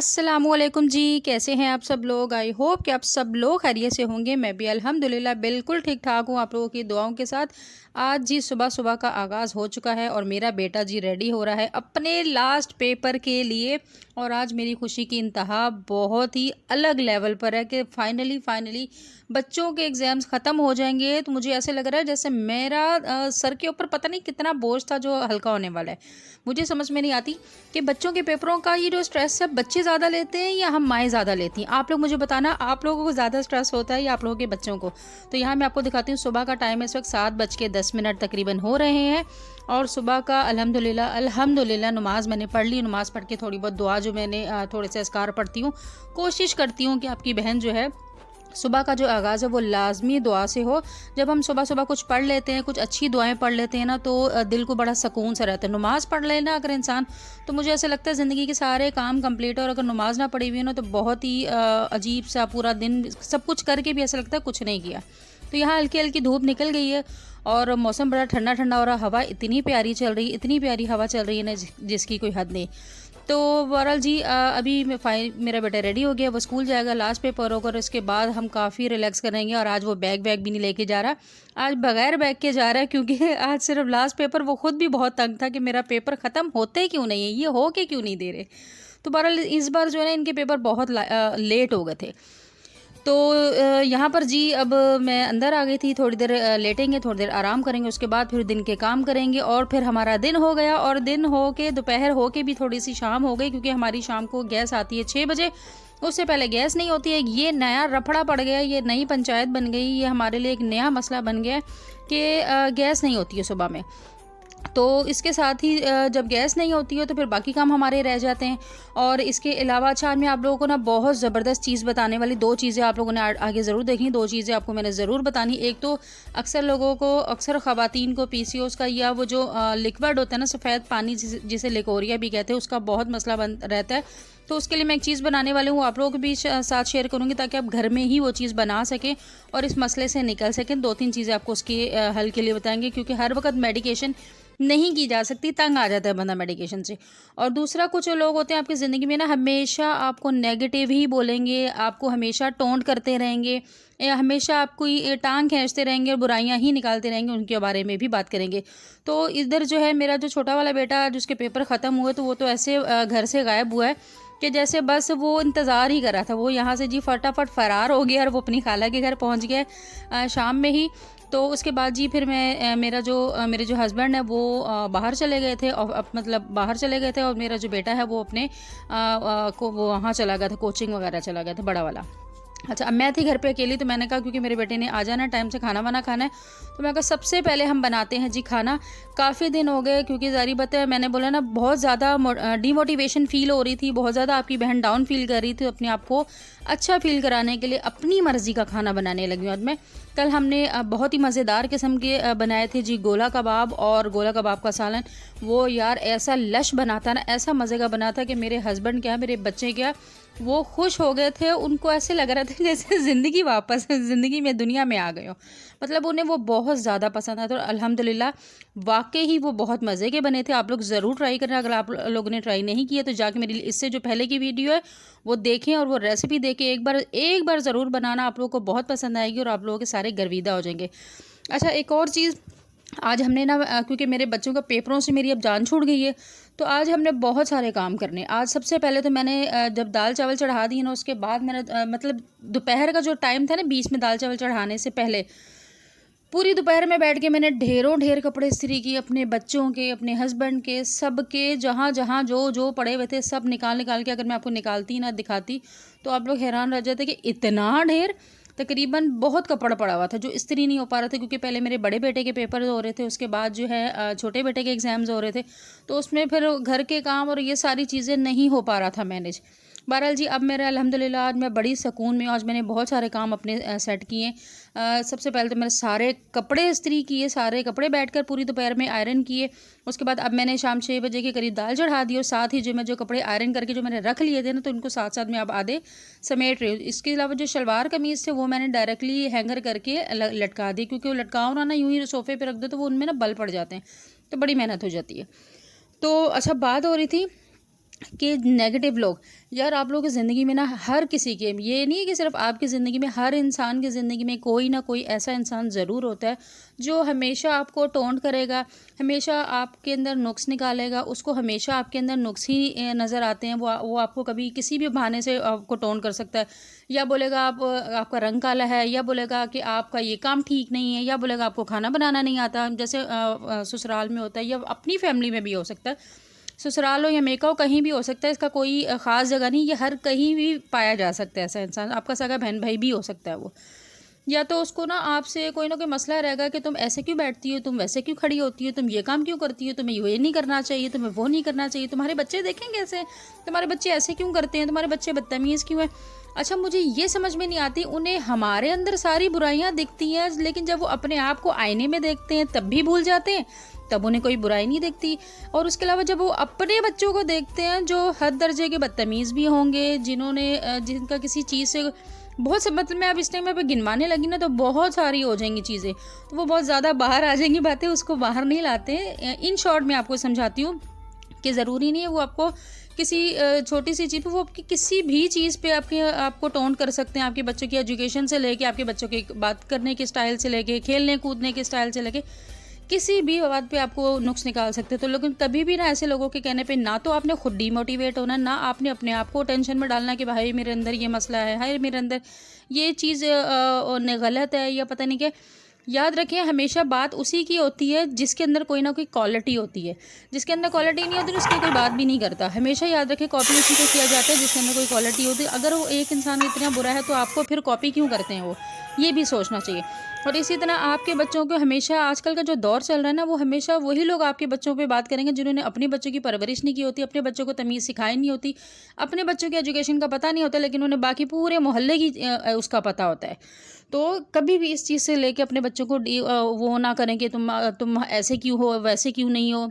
अस्सलामुअलैकुम जी, कैसे हैं आप सब लोग। आई होप कि आप सब लोग खैरियत से होंगे। मैं भी अल्हम्दुलिल्लाह बिल्कुल ठीक ठाक हूँ आप लोगों की दुआओं के साथ। आज जी सुबह सुबह का आगाज़ हो चुका है और मेरा बेटा जी रेडी हो रहा है अपने लास्ट पेपर के लिए। और आज मेरी खुशी की इंतहा बहुत ही अलग लेवल पर है कि फाइनली बच्चों के एग्ज़ाम्स ख़त्म हो जाएंगे। तो मुझे ऐसे लग रहा है जैसे मेरा सर के ऊपर पता नहीं कितना बोझ था जो हल्का होने वाला है। मुझे समझ में नहीं आती कि बच्चों के पेपरों का ये जो स्ट्रेस है बच्चे ज़्यादा लेते हैं या हम माएँ ज़्यादा लेती हैं। आप लोग मुझे बताना, आप लोगों को ज़्यादा स्ट्रेस होता है या आप लोगों के बच्चों को। तो यहाँ मैं आपको दिखाती हूँ, सुबह का टाइम है, इस वक्त 7:10 तकरीबन हो रहे हैं। और सुबह का अल्हम्दुलिल्लाह नमाज़ मैंने पढ़ ली। नमाज़ पढ़ के थोड़ी बहुत दुआ जो मैंने थोड़े से अस्कार पढ़ती हूँ। कोशिश करती हूँ कि आपकी बहन जो है सुबह का जो आगाज़ है वो लाज़मी दुआ से हो। जब हम सुबह सुबह कुछ पढ़ लेते हैं, कुछ अच्छी दुआएं पढ़ लेते हैं ना, तो दिल को बड़ा सुकून सा रहता है। नमाज़ पढ़ लेना अगर इंसान, तो मुझे ऐसा लगता है ज़िंदगी के सारे काम कंप्लीट है। और अगर नमाज़ ना पढ़ी हुई है ना, तो बहुत ही अजीब सा पूरा दिन सब कुछ करके भी ऐसा लगता है कुछ नहीं किया। तो यहाँ हल्की हल्की धूप निकल गई है और मौसम बड़ा ठंडा ठंडा हो रहा। हवा इतनी प्यारी चल रही, इतनी प्यारी हवा चल रही है ना, जिसकी कोई हद नहीं। तो बहरहाल जी अभी मेरा बेटा रेडी हो गया, वो स्कूल जाएगा, लास्ट पेपर होकर इसके बाद हम काफ़ी रिलैक्स करेंगे। और आज वो बैग भी नहीं लेके जा रहा, आज बगैर बैग के जा रहा है, क्योंकि आज सिर्फ लास्ट पेपर। वो खुद भी बहुत तंग था कि मेरा पेपर ख़त्म होते क्यों नहीं है, ये हो के क्यों नहीं दे रहे। तो बहरहाल इस बार जो है ना, इनके पेपर बहुत लेट हो गए थे। तो यहाँ पर जी अब मैं अंदर आ गई थी। थोड़ी देर लेटेंगे, थोड़ी देर आराम करेंगे, उसके बाद फिर दिन के काम करेंगे। और फिर हमारा दिन हो गया, और दिन हो के दोपहर हो के भी थोड़ी सी शाम हो गई, क्योंकि हमारी शाम को गैस आती है 6 बजे। उससे पहले गैस नहीं होती है। ये नया रफड़ा पड़ गया, ये नई पंचायत बन गई, ये हमारे लिए एक नया मसला बन गया कि गैस नहीं होती है सुबह में। तो इसके साथ ही जब गैस नहीं होती है तो फिर बाकी काम हमारे रह जाते हैं। और इसके अलावा अच्छा, आज मैं आप लोगों को ना बहुत ज़बरदस्त चीज़ बताने वाली, दो चीज़ें आप लोगों ने आगे ज़रूर देखी। दो चीज़ें आपको मैंने ज़रूर बतानी। एक तो अक्सर लोगों को, अक्सर ख़वातीन को PCOS का, या वो जो लिक्विड होता है ना, सफ़ेद पानी जिसे लिकोरिया भी कहते हैं, उसका बहुत मसला बन रहता है। तो उसके लिए मैं एक चीज़ बनाने वाली हूँ, आप लोगों के भी साथ शेयर करूँगी, ताकि आप घर में ही वो चीज़ बना सकें और इस मसले से निकल सकें। 2-3 चीज़ें आपको उसके हल के लिए बताएंगे, क्योंकि हर वक्त मेडिकेशन नहीं की जा सकती, तंग आ जाता है बंदा मेडिकेशन से। और दूसरा, कुछ लोग होते हैं आपकी ज़िंदगी में ना, हमेशा आपको नेगेटिव ही बोलेंगे, आपको हमेशा टोंट करते रहेंगे, या हमेशा आपको ये टांग खींचते रहेंगे और बुराइयां ही निकालते रहेंगे। उनके बारे में भी बात करेंगे। तो इधर जो है मेरा जो छोटा वाला बेटा, जिसके पेपर ख़त्म हुए, तो वो तो ऐसे घर से गायब हुआ है कि जैसे बस वो इंतज़ार ही कर रहा था। वो यहाँ से जी फटाफट फ़रार हो गया और वो अपनी खाला के घर पहुँच गया शाम में ही। तो उसके बाद जी फिर मैं मेरे जो हस्बैंड है वो बाहर चले गए थे, और मतलब बाहर चले गए थे, और मेरा जो बेटा है वो अपने को वो वहाँ चला गया था, कोचिंग वगैरह चला गया था, बड़ा वाला। अच्छा, अब मैं थी घर पे अकेली, तो मैंने कहा क्योंकि मेरे बेटे ने आ जाना, टाइम से खाना वाना खाना है, तो मैं कहा सबसे पहले हम बनाते हैं जी खाना। काफ़ी दिन हो गए, क्योंकि ज़ाहिर बात है, मैंने बोला ना, बहुत ज़्यादा डीमोटिवेशन फ़ील हो रही थी, बहुत ज़्यादा आपकी बहन डाउन फील कर रही थी। अपने आप को अच्छा फील कराने के लिए अपनी मर्ज़ी का खाना बनाने लगी हूँ। और मैं कल हमने बहुत ही मज़ेदार किस्म के बनाए थे जी, गोला कबाब और गोला कबाब का सालन। वो यार ऐसा लश बना था ना, ऐसा मज़े का बना था कि मेरे हस्बैंड क्या, मेरे बच्चे क्या, वो खुश हो गए थे। उनको ऐसे लग रहा था जैसे ज़िंदगी वापस ज़िंदगी में, दुनिया में आ गए हो। मतलब उन्हें वो बहुत ज़्यादा पसंद आया था। और अल्हम्दुलिल्लाह वाकई ही वो बहुत मज़े के बने थे। आप लोग ज़रूर ट्राई करना। अगर आप लोगों ने ट्राई नहीं किया तो जाके मेरी इससे जो पहले की वीडियो है वो देखें, और वो रेसिपी देखें एक बार ज़रूर बनाना। आप लोगों को बहुत पसंद आएगी और आप लोगों के सारे गर्विदा हो जाएंगे। अच्छा, एक और चीज़, आज हमने ना क्योंकि मेरे बच्चों का पेपरों से मेरी अब जान छूट गई है, तो आज हमने बहुत सारे काम करने। आज सबसे पहले तो मैंने जब दाल चावल चढ़ा दी ना, उसके बाद मैंने मतलब दोपहर का जो टाइम था ना, बीच में दाल चावल चढ़ाने से पहले पूरी दोपहर में बैठ के मैंने ढेरों ढेर कपड़े इस्त्री किए, अपने बच्चों के, अपने हस्बैंड के, सब के, जहाँ जहाँ जो जो पड़े हुए थे सब निकाल के, अगर मैं आपको निकालती ना दिखाती तो आप लोग हैरान रह जाते कि इतना ढेर। तकरीबन बहुत कपड़ा पड़ा हुआ था जो इस्त्री नहीं हो पा रहा था, क्योंकि पहले मेरे बड़े बेटे के पेपर हो रहे थे, उसके बाद जो है छोटे बेटे के एग्ज़ाम्स हो रहे थे, तो उसमें फिर घर के काम और ये सारी चीज़ें नहीं हो पा रहा था मैनेज। बहरहाल जी अब मेरा अल्हम्दुलिल्लाह आज मैं बड़ी सुकून में हूँ। आज मैंने बहुत सारे काम अपने सेट किए। सबसे पहले तो मैंने सारे कपड़े इस्त्री किए, सारे कपड़े बैठकर पूरी दोपहर में आयरन किए। उसके बाद अब मैंने शाम 6 बजे के करीब दाल चढ़ा दी, और साथ ही जो कपड़े आयरन करके जो मैंने रख लिए थे ना, तो उनको साथ साथ में अब आधे समेट रही हूँ। इसके अलावा जो शलवार कमीज़ थे वो मैंने डायरेक्टली हैंगर करके लटका दी, क्योंकि वो लटकाओ ना यूँ ही सोफ़े पर रख दो तो वो उनमें ना बल पड़ जाते हैं, तो बड़ी मेहनत हो जाती है। तो अच्छा, बात हो रही थी कि नेगेटिव लोग, यार आप लोगों की ज़िंदगी में ना हर किसी के, ये नहीं है कि सिर्फ आपकी ज़िंदगी में, हर इंसान की ज़िंदगी में कोई ना कोई ऐसा इंसान ज़रूर होता है जो हमेशा आपको टोंट करेगा, हमेशा आपके अंदर नुक्स निकालेगा, उसको हमेशा आपके अंदर नुक्स ही नज़र आते हैं। वो आपको कभी किसी भी बहाने से आपको टोंट कर सकता है, या बोलेगा आप आपका रंग काला है, या बोलेगा कि आपका ये काम ठीक नहीं है, या बोलेगा आपको खाना बनाना नहीं आता, जैसे ससुराल में होता है, या अपनी फैमिली में भी हो सकता है, ससुराल हो या मेका हो, कहीं भी हो सकता है, इसका कोई ख़ास जगह नहीं, ये हर कहीं भी पाया जा सकता है ऐसा इंसान, आपका सगा बहन भाई भी हो सकता है वो। या तो उसको ना आपसे कोई ना कोई मसला रहेगा कि तुम ऐसे क्यों बैठती हो, तुम वैसे क्यों खड़ी होती हो, तुम ये काम क्यों करती हो, तुम्हें ये नहीं करना चाहिए, तुम्हें वो नहीं करना चाहिए, तुम्हारे बच्चे देखेंगे ऐसे, तुम्हारे बच्चे ऐसे क्यों करते हैं, तुम्हारे बच्चे बदतमीज़ क्यों हैं। अच्छा, मुझे ये समझ में नहीं आती, उन्हें हमारे अंदर सारी बुराइयां दिखती हैं, लेकिन जब वो अपने आप को आईने में देखते हैं तब भी भूल जाते हैं, तब उन्हें कोई बुराई नहीं दिखती। और उसके अलावा जब वो अपने बच्चों को देखते हैं जो हर दर्जे के बदतमीज़ भी होंगे, जिनका किसी चीज़ से बहुत से, मतलब मैं अब इस टाइम में गिनवाने लगी ना तो बहुत सारी हो जाएंगी चीज़ें, तो वो बहुत ज़्यादा बाहर आ जाएंगी बातें, उसको बाहर नहीं लाते। इन शॉर्ट मैं आपको समझाती हूँ कि ज़रूरी नहीं है वो आपको किसी छोटी सी चीज़ पे, वो आपकी किसी भी चीज़ पे आपको टोंट कर सकते हैं, आपके बच्चों की एजुकेशन से लेके, आपके बच्चों के बात करने के स्टाइल से लेके, खेलने कूदने के स्टाइल से लेके, किसी भी बात पे आपको नुक्स निकाल सकते हैं। तो लेकिन कभी भी ना ऐसे लोगों के कहने पे ना तो आपने खुद डीमोटिवेट होना, ना आपने अपने आप को टेंशन में डालना कि भाई मेरे अंदर ये मसला है, हाय मेरे अंदर ये चीज़ गलत है, या पता नहीं क्या। याद रखें, हमेशा बात उसी की होती है जिसके अंदर कोई ना कोई क्वालिटी होती है, जिसके अंदर क्वालिटी नहीं होती उसकी कोई बात भी नहीं करता। हमेशा याद रखें, कॉपी उसी को किया जाता है जिसके अंदर कोई क्वालिटी होती है। अगर वो एक इंसान इतना बुरा है तो आपको फिर कॉपी क्यों करते हैं वो, ये भी सोचना चाहिए। और इसी तरह आपके बच्चों को हमेशा, आजकल का जो दौर चल रहा है ना, वो हमेशा वही लोग आपके बच्चों पे बात करेंगे जिन्होंने अपने बच्चों की परवरिश नहीं की होती, अपने बच्चों को तमीज़ सिखाई नहीं होती, अपने बच्चों की एजुकेशन का पता नहीं होता, लेकिन उन्हें बाकी पूरे मोहल्ले की उसका पता होता है। तो कभी भी इस चीज़ से लेके अपने बच्चों को वो ना करें कि तुम ऐसे क्यों हो, वैसे क्यों नहीं हो।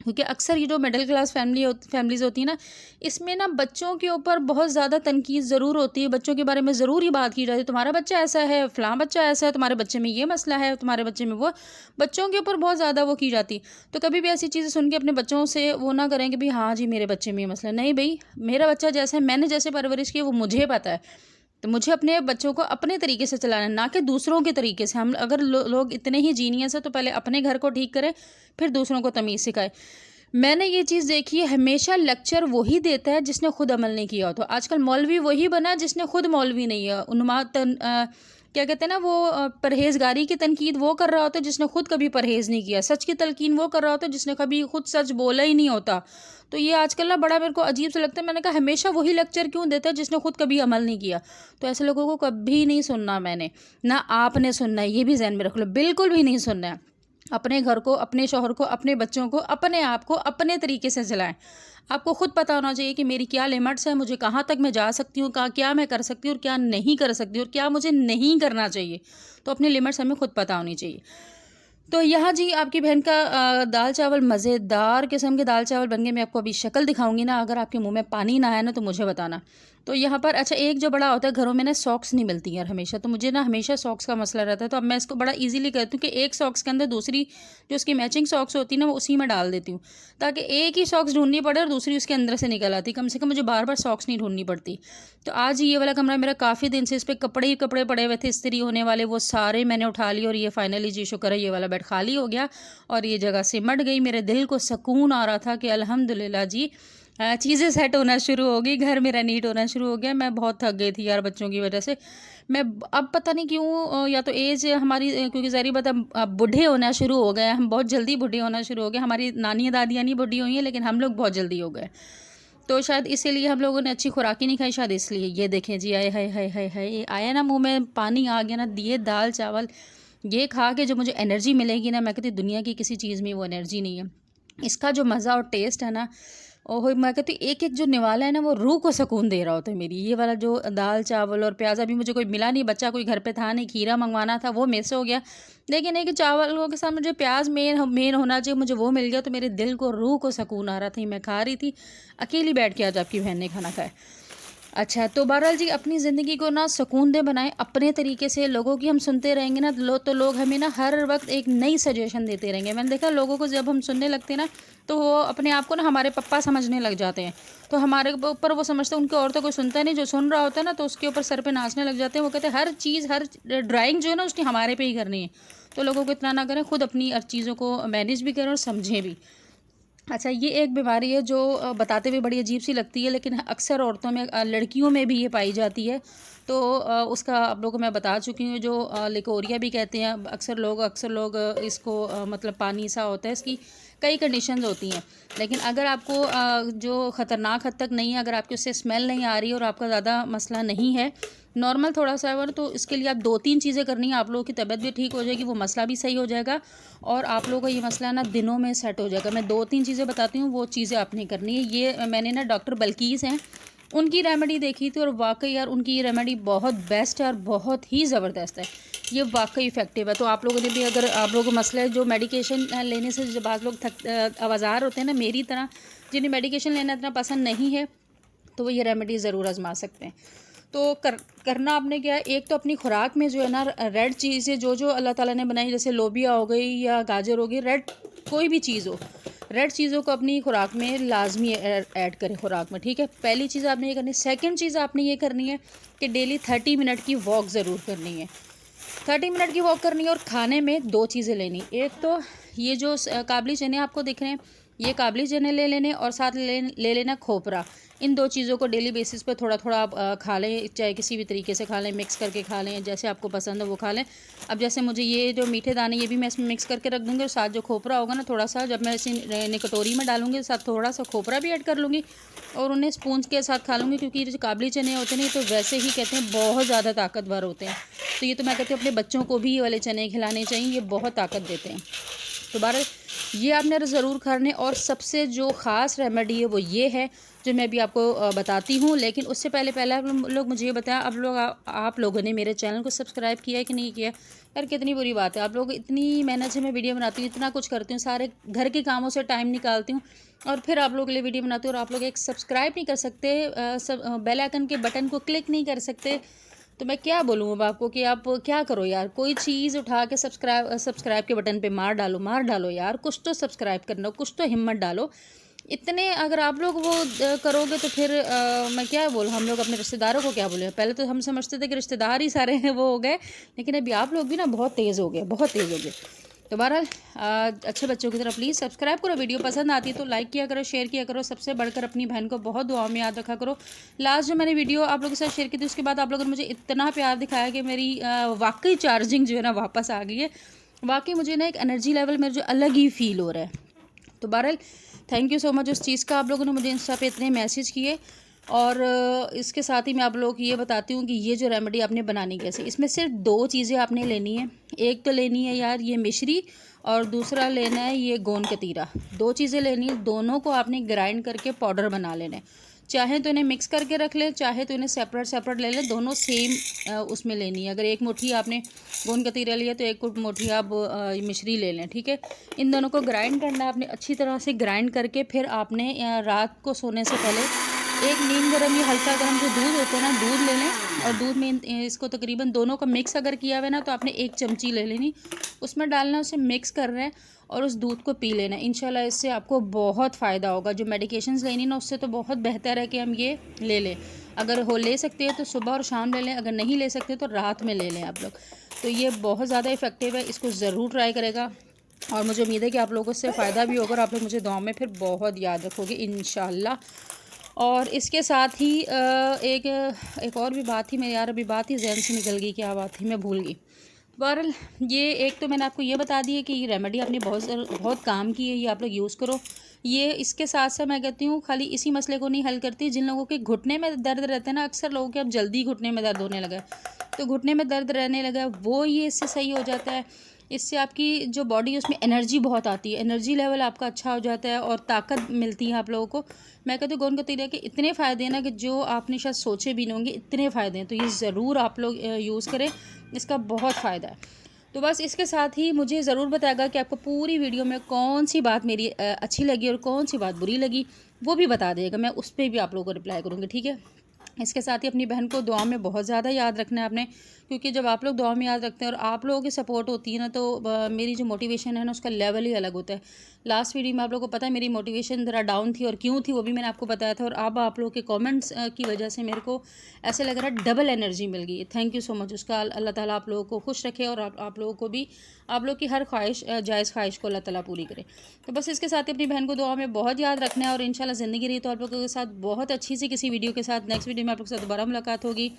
क्योंकि अक्सर ये जो मिडिल क्लास फैमिलीज़ होती है ना, इसमें ना बच्चों के ऊपर बहुत ज़्यादा तनकीद ज़रूर होती है, बच्चों के बारे में ज़रूर ही बात की जाती है, तुम्हारा बच्चा ऐसा है, फ़लाँ बच्चा ऐसा है, तुम्हारे बच्चे में ये मसला है, तुम्हारे बच्चे में वो, बच्चों के ऊपर बहुत ज़्यादा वो की जाती है। तो कभी भी ऐसी चीज़ें सुन के अपने बच्चों से वो ना करें कि भाई हाँ जी मेरे बच्चे में ये मसला, नहीं भाई, मेरा बच्चा जैसा है, मैंने जैसे परवरिश की वो मुझे पता है, तो मुझे अपने बच्चों को अपने तरीके से चलाना है, ना कि दूसरों के तरीके से। हम अगर लोग इतने ही जीनियस है तो पहले अपने घर को ठीक करें, फिर दूसरों को तमीज़ सिखाए। मैंने ये चीज़ देखी है, हमेशा लेक्चर वही देता है जिसने खुद अमल नहीं किया हो। तो आजकल मौलवी वही बना है जिसने खुद मौलवी नहीं है। क्या कहते हैं ना, वो परहेजगारी की तनकीद वो कर रहा होता है जिसने खुद कभी परहेज़ नहीं किया, सच की तलकीन वो कर रहा होता है जिसने कभी खुद सच बोला ही नहीं होता। तो ये आजकल ना बड़ा मेरे को अजीब सा लगता है। मैंने कहा हमेशा वही लेक्चर क्यों देता है जिसने खुद कभी अमल नहीं किया। तो ऐसे लोगों को कभी नहीं सुनना मैंने, ना आपने सुनना है, ये भी ज़हन में रख लो, बिल्कुल भी नहीं सुनना है। अपने घर को, अपने शौहर को, अपने बच्चों को, अपने आप को अपने तरीके से चलाएं। आपको खुद पता होना चाहिए कि मेरी क्या लिमिट्स है, मुझे कहाँ तक मैं जा सकती हूँ, कहाँ क्या मैं कर सकती हूँ और क्या नहीं कर सकती और क्या मुझे नहीं करना चाहिए। तो अपनी लिमिट्स हमें खुद पता होनी चाहिए। तो यहाँ जी आपकी बहन का दाल चावल, मज़ेदार किस्म के दाल चावल बन गए। मैं आपको अभी शक्ल दिखाऊंगी ना, अगर आपके मुंह में पानी ना आया ना तो मुझे बताना। तो यहाँ पर अच्छा, एक जो बड़ा होता है, घरों में ना सॉक्स नहीं मिलती यार हमेशा, तो मुझे ना हमेशा सॉक्स का मसला रहता है। तो अब मैं इसको बड़ा इजीली करती हूँ कि एक सॉक्स के अंदर दूसरी जो उसकी मैचिंग सॉक्स होती है ना, वो उसी में डाल देती हूँ, ताकि एक ही सॉक्स ढूंढनी पड़े और दूसरी उसके अंदर से निकल आती, कम से कम मुझे बार बार सॉक्स नहीं ढूंढनी पड़ती। तो आज ये वाला कमरा मेरा काफ़ी दिन से, इस पर कपड़े ही कपड़े पड़े हुए थे इस्त्री होने वाले, वो सारे मैंने उठा लिए और ये फाइनली जी शुक्र है ये वाला बेड खाली हो गया और ये जगह सिमट गई। मेरे दिल को सुकून आ रहा था कि अल्हम्दुलिल्लाह जी चीज़ें सेट होना शुरू हो गई, घर मेरा नीट होना शुरू हो गया। मैं बहुत थक गई थी यार बच्चों की वजह से। मैं अब पता नहीं क्यों, या तो एज हमारी, क्योंकि ज़ाहिर बात है अब बूढ़े होना शुरू हो गए, हम बहुत जल्दी बूढ़े होना शुरू हो गए। हमारी नानी दादियाँ नहीं बूढ़ी हुई हैं, लेकिन हम लोग बहुत जल्दी हो गए। तो शायद इसीलिए हम लोगों ने अच्छी खुराक ही नहीं खाई, शायद इसलिए। ये देखें जी, आए हाय हाय हाय हाय, आया ना मुँह में पानी आ गया ना, दिए दाल चावल ये खा के जो मुझे एनर्जी मिलेगी ना, मैं कहती दुनिया की किसी चीज़ में वो एनर्जी नहीं है। इसका जो मज़ा और टेस्ट है ना, ओहो, मैं कहती एक एक जो निवाला है ना, वो रूह को सुकून दे रहा होता है मेरी। ये वाला जो दाल चावल और प्याज, अभी मुझे कोई मिला नहीं, बच्चा कोई घर पे था नहीं, खीरा मंगवाना था वो मिस हो गया, लेकिन एक चावलों के साथ मुझे प्याज मेन होना चाहिए, मुझे वो मिल गया। तो मेरे दिल को, रूह को सुकून आ रहा था। मैं खा रही थी अकेली बैठ के, आज आपकी बहन ने खाना खाया। अच्छा, तो बहरहाल जी अपनी ज़िंदगी को ना सुकून दे बनाएँ अपने तरीके से। लोगों की हम सुनते रहेंगे ना तो लोग हमें ना हर वक़्त एक नई सजेशन देते रहेंगे। मैंने देखा लोगों को जब हम सुनने लगते हैं ना, तो वो अपने आप को ना हमारे पप्पा समझने लग जाते हैं। तो हमारे ऊपर वो समझते हैं उनकी और तो कोई सुनता नहीं, जो सुन रहा होता है ना तो उसके ऊपर सर पे नाचने लग जाते हैं। वो कहते हैं हर चीज़, हर ड्राइंग जो है ना उसकी हमारे पे ही करनी है। तो लोगों को इतना ना करें, खुद अपनी हर चीज़ों को मैनेज भी करें और समझें भी। अच्छा, ये एक बीमारी है जो बताते हुए बड़ी अजीब-सी लगती है, लेकिन अक्सर औरतों में, लड़कियों में भी ये पाई जाती है। तो उसका आप लोगों को मैं बता चुकी हूँ, जो लिकोरिया भी कहते हैं। अक्सर लोग इसको मतलब पानी सा होता है, इसकी कई कंडीशंस होती हैं। लेकिन अगर आपको जो ख़तरनाक हद तक नहीं है, अगर आपकी उससे स्मेल नहीं आ रही है और आपका ज़्यादा मसला नहीं है, नॉर्मल थोड़ा-सा है वो, तो इसके लिए आप 2-3 चीज़ें करनी है। आप लोगों की तबीयत भी ठीक हो जाएगी, वो मसला भी सही हो जाएगा और आप लोगों का ये मसला ना दिनों में सेट हो जाएगा। मैं 2-3 चीज़ें बताती हूँ, वो चीज़ें आपने करनी है। ये मैंने ना डॉक्टर बल्कीस हैं, उनकी रेमेडी देखी थी और वाक़ई यार उनकी ये रेमेडी बहुत बेस्ट है और बहुत ही ज़बरदस्त है। ये वाक़ई इफ़ेक्टिव है। तो आप लोगों ने भी, अगर आप लोगों को मसला है जो मेडिकेशन लेने से, जब आप लोग आवाज़ार होते हैं ना मेरी तरह, जिन्हें मेडिकेशन लेना इतना पसंद नहीं है, तो वो ये रेमेडी ज़रूर आज़मा सकते हैं। तो करना आपने क्या है, एक तो अपनी खुराक में जो है ना रेड चीज़ें जो अल्लाह ताला ने बनाई, जैसे लोबिया हो गई या गाजर हो गई, रेड कोई भी चीज़ हो, रेड चीज़ों को अपनी खुराक में लाजमी ऐड करें खुराक में, ठीक है। पहली चीज़ आपने ये करनी है। सेकंड चीज़ आपने ये करनी है कि डेली 30 मिनट की वॉक ज़रूर करनी है। 30 मिनट की वॉक करनी है और खाने में 2 चीज़ें लेनी। एक तो ये जो काबली चने आपको दिख रहे हैं, ये काबली चने ले लेने और साथ ले लेना खोपरा। इन 2 चीज़ों को डेली बेसिस पे थोड़ा-थोड़ा आप खा लें, चाहे किसी भी तरीके से खा लें, मिक्स करके खा लें, जैसे आपको पसंद है वो खा लें। अब जैसे मुझे ये जो मीठे दाने, ये भी मैं इसमें मिक्स करके रख दूँगी और साथ जो खोपरा होगा ना थोड़ा-सा, जब मैं इसे कटोरी में डालूँगी, साथ थोड़ा-सा खोपरा भी ऐड कर लूँगी और उन्हें स्पून के साथ खा लूँगी, क्योंकि ये जो काबली चने होते हैं ना, ये तो वैसे ही कहते हैं बहुत ज़्यादा ताकतवर होते हैं। तो ये तो मैं कहती हूँ अपने बच्चों को भी ये वाले चने खिलाने चाहिए, ये बहुत ताकत देते हैं। तो बहरहाल ये आपने ज़रूर करने। और सबसे जो ख़ास रेमेडी है वो ये है, जो मैं अभी आपको बताती हूँ। लेकिन उससे पहले आप लोग मुझे ये बताएं, आप लोगों ने मेरे चैनल को सब्सक्राइब किया है कि नहीं किया। यार कितनी बुरी बात है, आप लोग इतनी मेहनत से मैं वीडियो बनाती हूँ, इतना कुछ करती हूँ, सारे घर के कामों से टाइम निकालती हूँ और फिर आप लोगों के लिए वीडियो बनाती हूँ और आप लोग एक सब्सक्राइब नहीं कर सकते, बेल आइकन के बटन को क्लिक नहीं कर सकते। तो मैं क्या बोलूँ अब आपको कि आप क्या करो यार, कोई चीज़ उठा के सब्सक्राइब के बटन पे मार डालो यार, कुछ तो सब्सक्राइब करना, कुछ तो हिम्मत डालो। इतने अगर आप लोग वो करोगे तो फिर मैं क्या बोलूँ, हम लोग अपने रिश्तेदारों को क्या बोले। पहले तो हम समझते थे कि रिश्तेदार ही सारे हैं वो हो गए, लेकिन अभी आप लोग भी ना बहुत तेज़ हो गए, बहुत तेज़ हो गए। तो बहरहाल अच्छे बच्चों की तरह प्लीज़ सब्सक्राइब करो। वीडियो पसंद आती है तो लाइक किया करो, शेयर किया करो। सबसे बढ़कर अपनी बहन को बहुत दुआओं में याद रखा करो। लास्ट जो मैंने वीडियो आप लोगों के साथ शेयर की थी, उसके बाद आप लोगों ने मुझे इतना प्यार दिखाया कि मेरी वाकई चार्जिंग जो है ना वापस आ गई है। वाकई मुझे ना एक एनर्जी लेवल मेरे जो अलग ही फ़ील हो रहा है। तो बहरहाल थैंक यू सो मच उस चीज़ का, आप लोगों ने मुझे इंस्टा पे इतने मैसेज किए। और इसके साथ ही मैं आप लोगों को ये बताती हूँ कि ये जो रेमेडी आपने बनानी कैसे, इसमें सिर्फ 2 चीज़ें आपने लेनी है। एक तो लेनी है यार ये मिश्री और दूसरा लेना है ये गोंद कतीरा। 2 चीज़ें लेनी है, दोनों को आपने ग्राइंड करके पाउडर बना लेना है। चाहे तो इन्हें मिक्स करके रख लें, चाहे तो इन्हें सेपरेट ले लें, दोनों सेम उसमें लेनी है। अगर एक मुट्ठी आपने गोंद कतीरा लिया तो एक मुट्ठी आप मिश्री ले लें, ठीक है। इन दोनों को ग्राइंड करना है आपने अच्छी तरह से। ग्राइंड करके फिर आपने रात को सोने से पहले एक नीम गर्म या हल्का गर्म जो दूध होता है ना, दूध ले लें और दूध में इसको तकरीबन दोनों का मिक्स अगर किया हुआ है ना, तो आपने 1 चमची ले लेनी, उसमें डालना, उसे मिक्स कर रहे हैं और उस दूध को पी लेना। इंशाल्लाह इससे आपको बहुत फ़ायदा होगा। जो मेडिकेशंस लेनी ना, उससे तो बहुत बेहतर है कि हम ये ले लें। अगर हो ले सकते हैं तो सुबह और शाम ले लें, अगर नहीं ले सकते तो रात में ले लें आप लोग। तो ये बहुत ज़्यादा इफ़ेक्टिव है, इसको ज़रूर ट्राई करेगा और मुझे उम्मीद है कि आप लोगों को इससे फ़ायदा भी होगा और आप लोग मुझे दुआ में फिर बहुत याद रखोगे इंशाल्लाह। और इसके साथ ही एक और भी बात थी मेरी यार, अभी बात ही ज़हन से निकल गई, क्या बात थी मैं भूल गई। बहरहाल ये एक तो मैंने आपको ये बता दी है कि ये रेमेडी आपने बहुत काम की है, ये आप लोग यूज़ करो। ये इसके साथ साथ मैं कहती हूँ खाली इसी मसले को नहीं हल करती। जिन लोगों के घुटने में दर्द रहता है ना, अक्सर लोगों के अब जल्दी घुटने में दर्द होने लगा है, तो घुटने में दर्द रहने लगा है वो ये इससे सही हो जाता है। इससे आपकी जो बॉडी है उसमें एनर्जी बहुत आती है, एनर्जी लेवल आपका अच्छा हो जाता है और ताकत मिलती है आप लोगों को। मैं कहती हूँ गोंद कतीरा के इतने फ़ायदे हैं ना कि जो आपने शायद सोचे भी नहीं होंगे, इतने फ़ायदे हैं। तो ये ज़रूर आप लोग यूज़ करें, इसका बहुत फ़ायदा है। तो बस इसके साथ ही मुझे ज़रूर बताएगा कि आपको पूरी वीडियो में कौन सी बात मेरी अच्छी लगी और कौन सी बात बुरी लगी, वो भी बता देगा। मैं उस पर भी आप लोगों को रिप्लाई करूँगी, ठीक है। इसके साथ ही अपनी बहन को दुआ में बहुत ज़्यादा याद रखना है आपने, क्योंकि जब आप लोग दुआ में याद रखते हैं और आप लोगों की सपोर्ट होती है ना, तो मेरी जो मोटिवेशन है ना उसका लेवल ही अलग होता है। लास्ट वीडियो में आप लोगों को पता है मेरी मोटिवेशन ज़रा डाउन थी, और क्यों थी वो भी मैंने आपको बताया था। और अब आप लोगों के कमेंट्स की वजह से मेरे को ऐसे लग रहा है डबल एनर्जी मिल गई है। थैंक यू सो मच उसका। अल्लाह ताला आप लोगों को खुश रखे, और आप लोगों को भी आप लोग की हर ख्वाहिश जायज़ ख्वाहिश को अल्लाह ताला पूरी करे। तो बस इसके साथ ही अपनी बहन को दुआ में बहुत याद रखना है, और इंशाल्लाह ज़िंदगी रही तो आप लोगों के साथ बहुत अच्छी सी किसी वीडियो के साथ नेक्स्ट वीडियो में आप लोगों के साथ दोबारा मुलाकात होगी।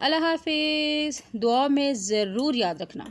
अल्लाह हाफिज़। दुआ में ज़रूर याद रखना।